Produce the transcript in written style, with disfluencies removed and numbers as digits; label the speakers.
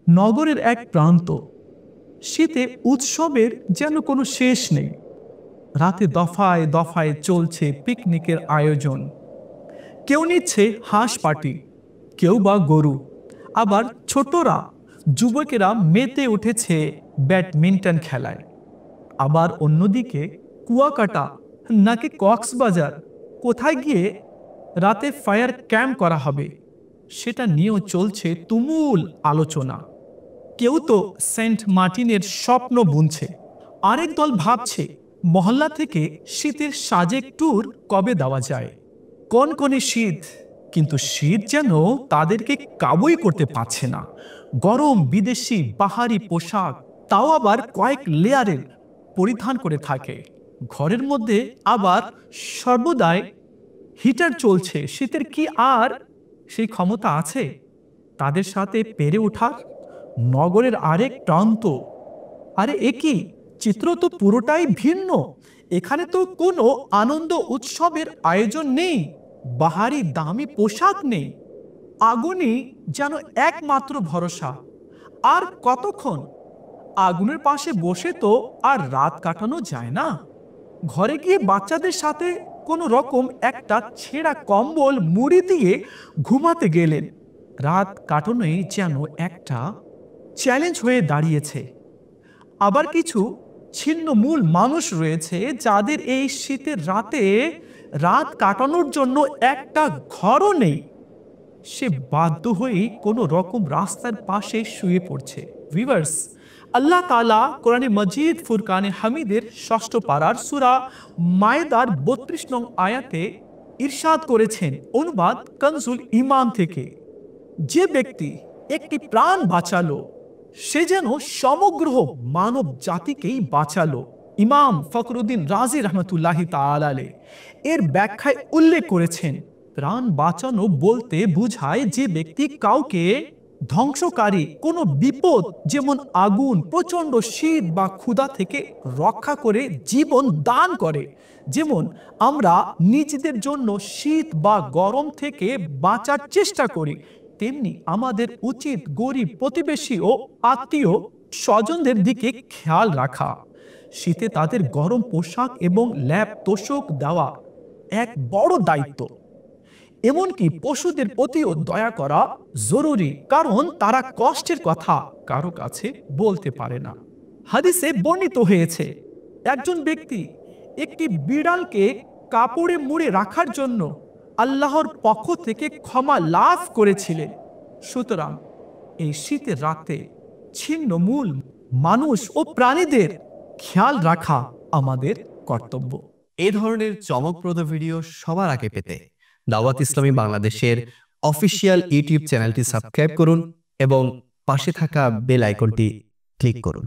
Speaker 1: নগরের এক প্রান্ত, শীতে উৎসবের যেন কোনো শেষ নেই। রাতে দফায় দফায় চলছে পিকনিকের আয়োজন। কেউ নিচ্ছে হাঁস পাটি, কেউ বা গরু, আবার ছোটরা যুবকেরা মেতে উঠেছে ব্যাডমিন্টন খেলায়। আবার অন্যদিকে কুয়াকাটা নাকি কক্সবাজার কোথায় গিয়ে রাতে ফায়ার ক্যাম্প করা হবে সেটা নিয়েও চলছে তুমুল আলোচনা। কেউ তো সেন্ট মার্টিনের স্বপ্ন বুনছে, আরেক দল ভাবছে মহল্লা থেকে শীতের সাজেক ট্যুর কবে দেওয়া যায়। কনকনে শীত, কিন্তু শীত যেন তাদেরকে কাবুই করতে পারছে না। গরম বিদেশি বাহারি পোশাক, তাও আবার কয়েক লেয়ারের পরিধান করে থাকে। ঘরের মধ্যে আবার সর্বদাই হিটার চলছে। শীতের কি আর সেই ক্ষমতা আছে তাদের সাথে পেরে ওঠার? নগরের আরেক প্রান্ত, আরে একই চিত্র তো পুরোটাই ভিন্ন। এখানে তো কোনো আনন্দ উৎসবের আয়োজন নেই, বাহারি দামি পোশাক নেই, আগুনই যেন একমাত্র ভরসা। আর কতক্ষণ আগুনের পাশে বসে তো আর রাত কাটানো যায় না। ঘরে গিয়ে বাচ্চাদের সাথে কোনো রকম একটা ছেঁড়া কম্বল মুড়ি দিয়ে ঘুমাতে গেলেন। রাত কাটানোই যেন একটা চ্যালেঞ্জ হয়ে দাঁড়িয়েছে। আবার কিছু ছিন্নমূল মানুষ রয়েছে যাদের এই শীতের রাতে রাত কাটানোর জন্য একটা ঘরও নেই। সে বাধ্য হয়েই কোনো রকম রাস্তার পাশে শুয়ে পড়ছে। ভিউয়ার্স, আল্লাহ তাআলা কোরআনে মজিদ ফুরকানে হামিদের ৬ষ্ঠ পারার সূরা মায়েদার ৩২ নং আয়াতে ইরশাদ করেছেন, অনুবাদ কনজুল ঈমান থেকে, যে ব্যক্তি একটি প্রাণ বাঁচালো সে যেন সমগ্র মানব জাতিকেই বাঁচালো। ইমাম ফখরুদ্দিন রাজি রহমতুল্লাহি তাআলা আলাইহি এর ব্যাখ্যায় উল্লেখ করেছেন, প্রাণ বাঁচানো বলতে বোঝায় যে ব্যক্তি কাউকে ধ্বংসকারী কোনো বিপদ যেমন আগুন, প্রচণ্ড শীত বা ক্ষুধা থেকে রক্ষা করে জীবন দান করে। যেমন আমরা নিজেদের জন্য শীত বা গরম থেকে বাঁচার চেষ্টা করি, তেমনি আমাদের উচিত গরিব প্রতিবেশী ও আত্মীয় স্বজনদের দিকে খেয়াল রাখা। শীতে তাদের গরম পোশাক এবং ল্যাপ তোষক দেওয়া এক বড় দায়িত্ব। এমনকি পশুদের প্রতিও দয়া করা জরুরি, কারণ তারা কষ্টের কথা কারো কাছে বলতে পারে না। হাদিসে বর্ণিত হয়েছে, একজন ব্যক্তি একটি বিড়ালকে কাপড়ে মুড়ে রাখার জন্য আল্লাহর পক্ষ থেকে ক্ষমা লাভ করেছিলেন। সুতরাং এই শীতের রাতে ছিন্নমূল মানুষ ও প্রাণীদের খেয়াল রাখা আমাদের কর্তব্য।
Speaker 2: এই ধরনের চমকপ্রদ ভিডিও সবার আগে পেতে দাওয়াত ইসলামী বাংলাদেশের অফিসিয়াল ইউটিউব চ্যানেলটি সাবস্ক্রাইব করুন এবং পাশে থাকা বেল আইকনটি ক্লিক করুন।